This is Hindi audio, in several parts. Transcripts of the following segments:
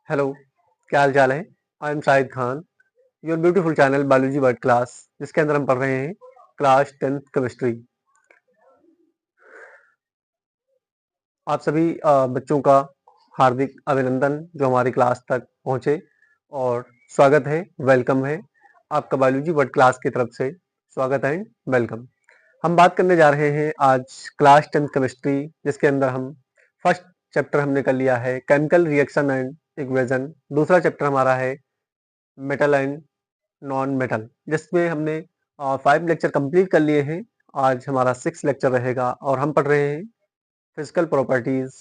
हेलो, क्या हाल चाल है? I am Shahid Khan, your beautiful channel biology word class, जिसके अंदर हम पढ़ रहे हैं क्लास 10th केमिस्ट्री। आप सभी बच्चों का हार्दिक अभिनंदन जो हमारी क्लास तक पहुंचे, और स्वागत है, वेलकम है आपका बायोलॉजी वर्ड क्लास की तरफ से। स्वागत एंड वेलकम। हम बात करने जा रहे हैं आज क्लास 10th केमिस्ट्री, जिसके अंदर हम फर्स्ट चैप्टर हमने कर लिया है केमिकल रिएक्शन एंड इक्वेशन। दूसरा चैप्टर हमारा है मेटल एंड नॉन मेटल, जिसमें हमने 5 लेक्चर कंप्लीट कर लिए हैं। आज हमारा 6 लेक्चर रहेगा और हम पढ़ रहे हैं फिजिकल प्रॉपर्टीज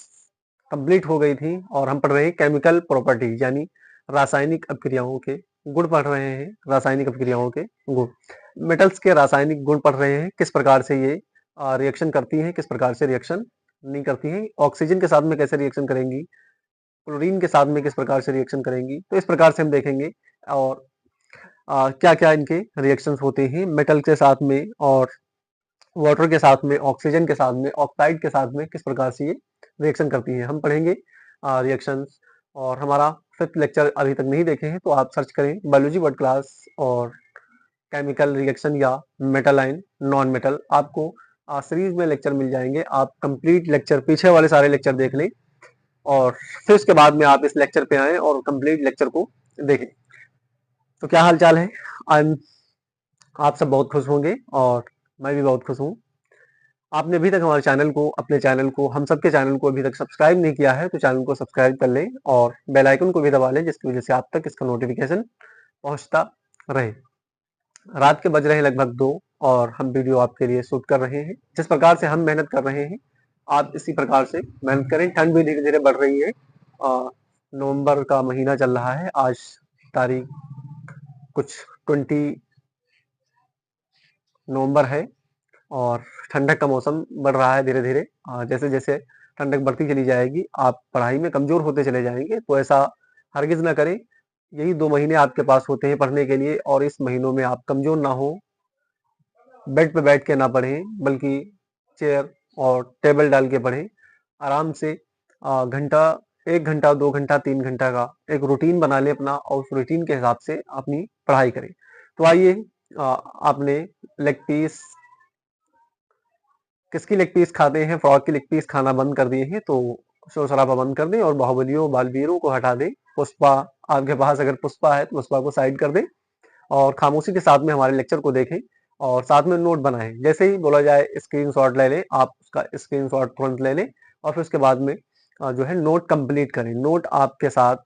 कंप्लीट हो गई थी, और हम पढ़ रहे हैं केमिकल प्रॉपर्टीज यानी रासायनिक अभिक्रियाओं के गुण पढ़ रहे हैं। रासायनिक अभिक्रियाओं के गुण, मेटल्स के रासायनिक गुण पढ़ रहे हैं, किस प्रकार से ये रिएक्शन करती हैं, किस प्रकार से रिएक्शन नहीं करती हैं, ऑक्सीजन के साथ में कैसे रिएक्शन करेंगी, क्लोरीन के साथ में किस प्रकार से रिएक्शन करेंगी। तो इस प्रकार से हम देखेंगे और क्या क्या इनके रिएक्शंस होते हैं मेटल के साथ में, और वाटर के साथ में, ऑक्सीजन के साथ में, ऑक्साइड के साथ में किस प्रकार से ये रिएक्शन करती हैं, हम पढ़ेंगे रिएक्शंस। और हमारा 5th लेक्चर अभी तक नहीं देखे हैं तो आप सर्च करें बायोलॉजी वर्ड क्लास और केमिकल रिएक्शन या मेटल एंड नॉन मेटल, आपको सीरीज में लेक्चर मिल जाएंगे। आप कंप्लीट लेक्चर, पीछे वाले सारे लेक्चर देख लें, और फिर उसके बाद में आप इस लेक्चर पे आए और कंप्लीट लेक्चर को देखें। तो क्या हाल चाल है? आई आप सब बहुत खुश होंगे और मैं भी बहुत खुश हूँ। आपने अभी तक हमारे चैनल को, अपने चैनल को, हम सबके चैनल को अभी तक सब्सक्राइब नहीं किया है तो चैनल को सब्सक्राइब कर लें और बेल आइकन को भी दबा लें, जिसकी वजह से आप तक इसका नोटिफिकेशन पहुंचता रहे। रात के बज रहे हैं लगभग 2 और हम वीडियो आपके लिए शूट कर रहे हैं। जिस प्रकार से हम मेहनत कर रहे हैं, आप इसी प्रकार से मेहनत करें। ठंड भी धीरे धीरे बढ़ रही है। नवंबर का महीना चल रहा है, आज तारीख कुछ 20 नवंबर है, और ठंडक का मौसम बढ़ रहा है धीरे धीरे। जैसे जैसे ठंडक बढ़ती चली जाएगी, आप पढ़ाई में कमजोर होते चले जाएंगे, तो ऐसा हरगिज ना करें। यही 2 महीने आपके पास होते हैं पढ़ने के लिए, और इस महीनों में आप कमजोर ना हो, बेड पे बैठ के ना पढ़ें, बल्कि चेयर और टेबल डाल के पढ़ें। आराम से घंटा, 1 घंटा, 2 घंटा, 3 घंटा का एक रूटीन बना लें अपना, और उस रूटीन के हिसाब से अपनी पढ़ाई करें। तो आइए, आपने लेग पीस, किसकी लेग पीस खाते हैं? फ्रॉग की लेग पीस खाना बंद कर दिए हैं, तो शोर शराबा बंद कर दें और बाहुबलियों, बालवीरों को हटा दें। पुष्पा, आपके पास अगर पुष्पा है तो पुष्पा को साइड कर दें, और खामोशी के साथ में हमारे लेक्चर को देखें, और साथ में नोट बनाएं। जैसे ही बोला जाए स्क्रीनशॉट ले लें, आप उसका स्क्रीनशॉट तुरंत ले लें, और फिर उसके बाद में जो है नोट कंप्लीट करें। नोट आपके साथ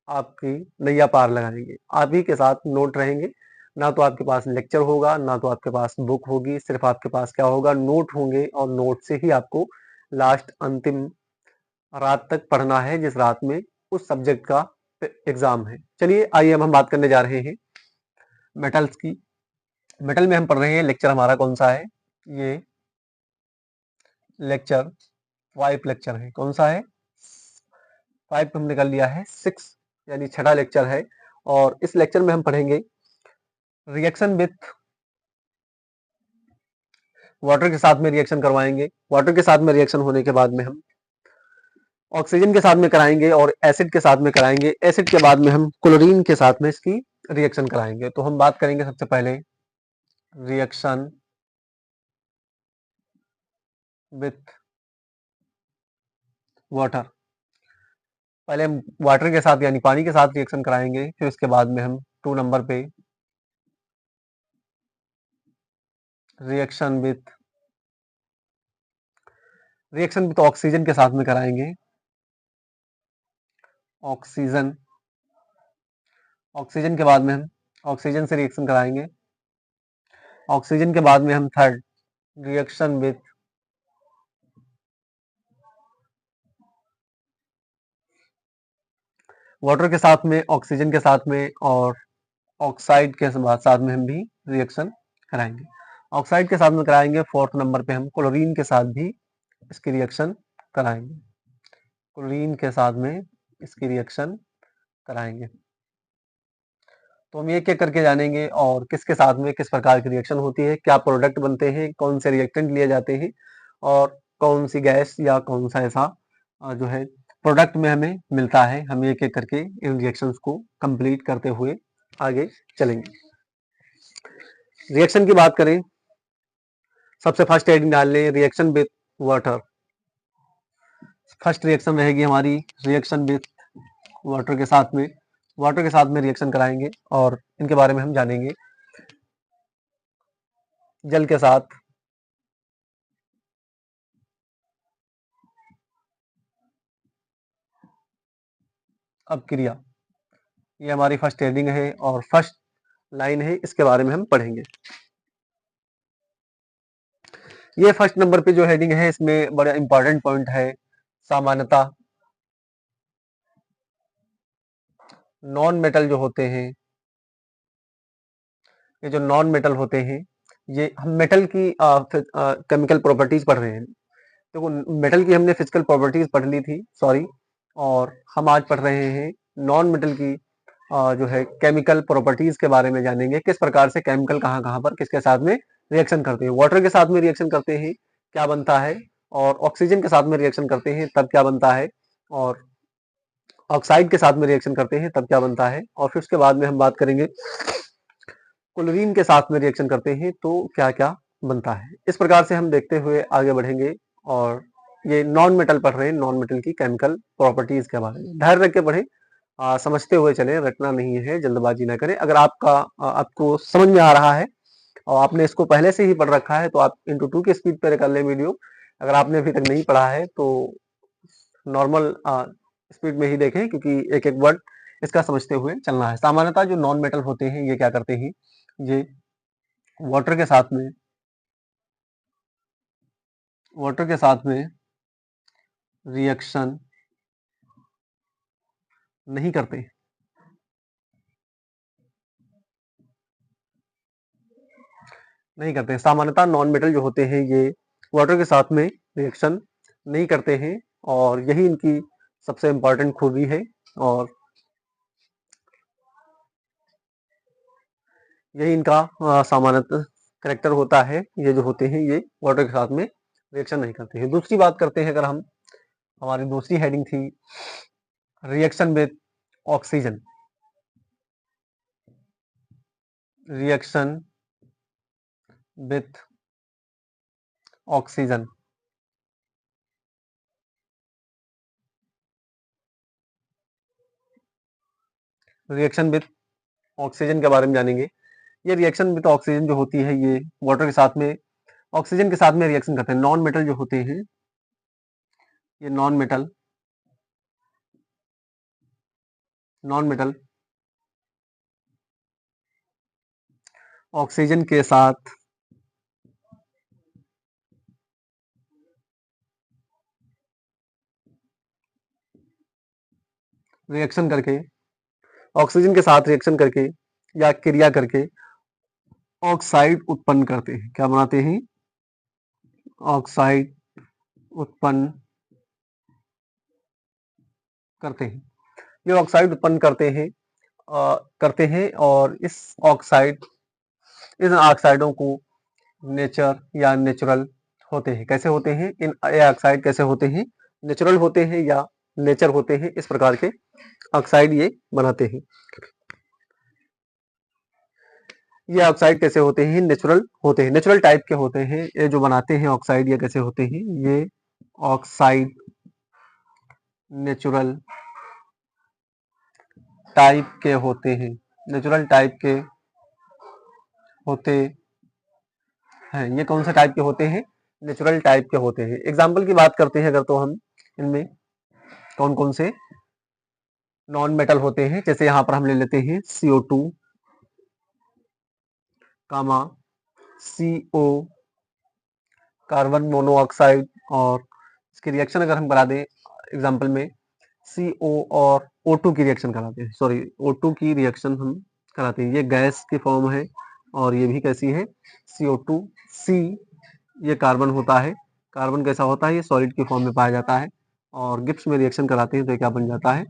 आपकी नैया पार लगाएंगे, आप ही के साथ नोट रहेंगे। ना तो आपके पास लेक्चर होगा, ना तो आपके पास बुक होगी, सिर्फ आपके पास क्या होगा, नोट होंगे, और नोट से ही आपको लास्ट अंतिम रात तक पढ़ना है, जिस रात में उस सब्जेक्ट का एग्जाम है। चलिए आइए, अब हम बात करने जा रहे हैं मेटल्स की। मेटल में हम पढ़ रहे हैं, लेक्चर हमारा कौन सा है? ये लेक्चर 5 लेक्चर है। कौन सा है? 5 हमने कर लिया है, 6 यानी 6वां लेक्चर है। और इस लेक्चर में हम पढ़ेंगे रिएक्शन विथ वाटर के साथ में रिएक्शन करवाएंगे। वाटर के साथ में रिएक्शन होने के बाद में हम ऑक्सीजन के साथ में कराएंगे, और एसिड के साथ में कराएंगे। एसिड के बाद में हम क्लोरीन के साथ में इसकी रिएक्शन कराएंगे। तो हम बात करेंगे सबसे पहले रिएक्शन विथ वाटर। पहले हम वाटर के साथ यानी पानी के साथ रिएक्शन कराएंगे, फिर उसके बाद में हम 2 नंबर पे रिएक्शन विथ ऑक्सीजन के साथ में कराएंगे। ऑक्सीजन ऑक्सीजन के बाद में हम ऑक्सीजन से रिएक्शन कराएंगे। ऑक्सीजन के बाद में हम थर्ड रिएक्शन विथ वाटर के साथ में, ऑक्सीजन के साथ में, और ऑक्साइड के साथ में हम भी रिएक्शन कराएंगे। ऑक्साइड के साथ में कराएंगे। 4th नंबर पे हम क्लोरीन के साथ भी इसकी रिएक्शन कराएंगे। क्लोरीन के साथ में इसकी रिएक्शन कराएंगे। तो हम एक एक करके जानेंगे, और किसके साथ में किस प्रकार की रिएक्शन होती है, क्या प्रोडक्ट बनते हैं, कौन से रिएक्टेंट लिए जाते हैं, और कौन सी गैस या कौन सा ऐसा जो है प्रोडक्ट में हमें मिलता है। हम एक एक करके इन रिएक्शंस को कंप्लीट करते हुए आगे चलेंगे। रिएक्शन की बात करें, सबसे फर्स्ट हेडिंग डाल लें reaction with water. First reaction रहेगी हमारी रिएक्शन विथ वाटर के साथ में, वाटर के साथ में रिएक्शन कराएंगे और इनके बारे में हम जानेंगे। जल के साथ अपक्रिया, ये हमारी फर्स्ट हेडिंग है और फर्स्ट लाइन है, इसके बारे में हम पढ़ेंगे। ये फर्स्ट नंबर पे जो हेडिंग है इसमें बड़ा इंपॉर्टेंट पॉइंट है सामान्यता। नॉन मेटल जो होते हैं, ये जो नॉन मेटल होते हैं, ये हम मेटल की केमिकल प्रॉपर्टीज पढ़ रहे हैं। देखो मेटल की हमने फिजिकल प्रॉपर्टीज पढ़ ली थी, सॉरी, और हम आज पढ़ रहे हैं नॉन मेटल की जो है केमिकल प्रॉपर्टीज के बारे में जानेंगे। किस प्रकार से केमिकल कहाँ कहाँ पर किसके साथ में रिएक्शन करते हैं। वाटर के साथ में रिएक्शन करते हैं क्या बनता है, और ऑक्सीजन के साथ में रिएक्शन करते हैं तब क्या बनता है, और ऑक्साइड के साथ में रिएक्शन करते हैं तब क्या बनता है, और फिर उसके बाद में हम बात करेंगे क्लोरीन के साथ में रिएक्शन करते हैं तो क्या क्या बनता है। इस प्रकार से हम देखते हुए आगे बढ़ेंगे और ये नॉन मेटल पढ़ रहे हैं, नॉन मेटल की केमिकल प्रॉपर्टीज के बारे में धैर्य रख के पढ़े, समझते हुए चले, रटना नहीं है, जल्दबाजी ना करें। अगर आपको समझ में आ रहा है और आपने इसको पहले से ही पढ़ रखा है तो आप इंटू 2 की स्पीड पर कर ले वीडियो। अगर आपने अभी तक नहीं पढ़ा है तो नॉर्मल स्पीड में ही देखें, क्योंकि एक एक वर्ड इसका समझते हुए चलना है। सामान्यतः जो नॉन मेटल होते हैं ये क्या करते हैं, ये वाटर के साथ में रिएक्शन नहीं करते, सामान्यतः नॉन मेटल जो होते हैं ये वाटर के साथ में रिएक्शन नहीं करते हैं, और यही इनकी सबसे इंपॉर्टेंट खूबी है, और यही इनका सामान्यतः करेक्टर होता है। ये जो होते हैं ये वाटर के साथ में रिएक्शन नहीं करते हैं। दूसरी बात करते हैं, अगर हम, हमारी दूसरी हेडिंग थी reaction with oxygen. Reaction with oxygen, reaction with oxygen के बारे में जानेंगे। ये रिएक्शन विथ ऑक्सीजन जो होती है ये वाटर के साथ में ऑक्सीजन के साथ में रिएक्शन करते हैं। नॉन मेटल जो होते हैं ये नॉन मेटल ऑक्सीजन के साथ रिएक्शन करके, ऑक्सीजन के साथ रिएक्शन करके या क्रिया करके ऑक्साइड उत्पन्न करते हैं। क्या बनाते हैं, ऑक्साइड उत्पन्न करते हैं। ये ऑक्साइड उत्पन्न करते हैं और इस ऑक्साइडों को नेचर या नेचुरल होते हैं। कैसे होते हैं इन ऑक्साइड, कैसे होते हैं, नेचुरल होते हैं या नेचर होते हैं, इस प्रकार के ऑक्साइड ये बनाते हैं। ये ऑक्साइड कैसे होते हैं, नेचुरल होते हैं, नेचुरल टाइप के होते हैं। ये जो बनाते हैं ऑक्साइड ये कैसे होते हैं, ये ऑक्साइड नेचुरल टाइप के होते हैं, नेचुरल टाइप के होते हैं। ये कौन से टाइप के होते हैं, नेचुरल टाइप के होते हैं। एग्जाम्पल की बात करते हैं अगर, तो हम इनमें कौन कौन से नॉन मेटल होते हैं, जैसे यहाँ पर हम ले लेते हैं CO2 कामा CO, कार्बन मोनोऑक्साइड, और इसकी रिएक्शन अगर हम करा दें एग्जाम्पल में CO और O2 की रिएक्शन कराते हैं, सॉरी O2 की रिएक्शन हम कराते हैं। ये गैस की फॉर्म है और ये भी कैसी है, CO2 C, ये कार्बन होता है। कार्बन कैसा होता है, ये सॉलिड की फॉर्म में पाया जाता है, और गिब्स में रिएक्शन कराते हैं तो क्या बन जाता है,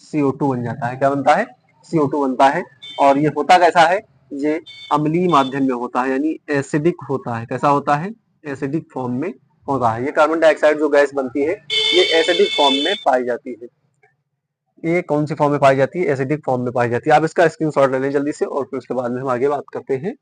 CO2 बन जाता है। क्या बनता है, CO2 बनता है। और ये होता कैसा है, ये अम्लीय माध्यम में होता है, यानी एसिडिक होता है। कैसा होता है, एसिडिक फॉर्म में होता है। ये कार्बन डाइऑक्साइड जो गैस बनती है ये एसिडिक फॉर्म में पाई जाती है। ये कौन सी फॉर्म में पाई जाती है? एसिडिक फॉर्म में पाई जाती है। आप इसका स्क्रीनशॉट ले लें जल्दी से और फिर उसके बाद में हम आगे बात करते हैं।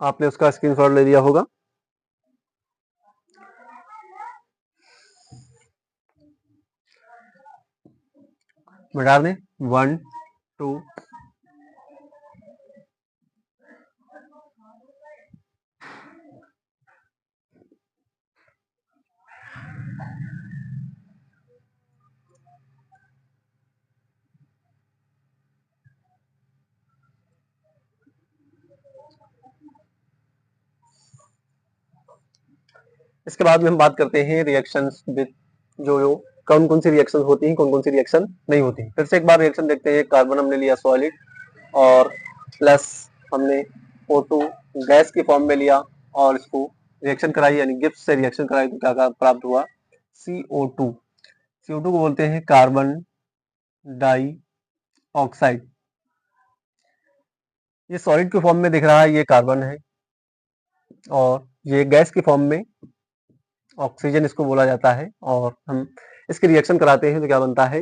आपने उसका स्क्रीनशॉट ले लिया होगा। मिटा दें 1 2 इसके बाद में हम बात करते हैं रिएक्शंस विद जो कौन कौन सी रिएक्शन होती हैं, कौन कौन सी रिएक्शन नहीं होती। फिर से एक बार रिएक्शन देखते हैं। कार्बन हमने लिया सॉलिड और प्लस हमने O2 गैस की फॉर्म में लिया और इसको रिएक्शन कराई, यानी गिब्स से रिएक्शन कराई तो क्या प्राप्त हुआ? CO2। CO2 को बोलते हैं कार्बन डाई ऑक्साइड। ये सॉलिड की फॉर्म में दिख रहा है, ये कार्बन है, और ये गैस की फॉर्म में ऑक्सीजन इसको बोला जाता है। और हम इसकी रिएक्शन कराते हैं तो क्या बनता है?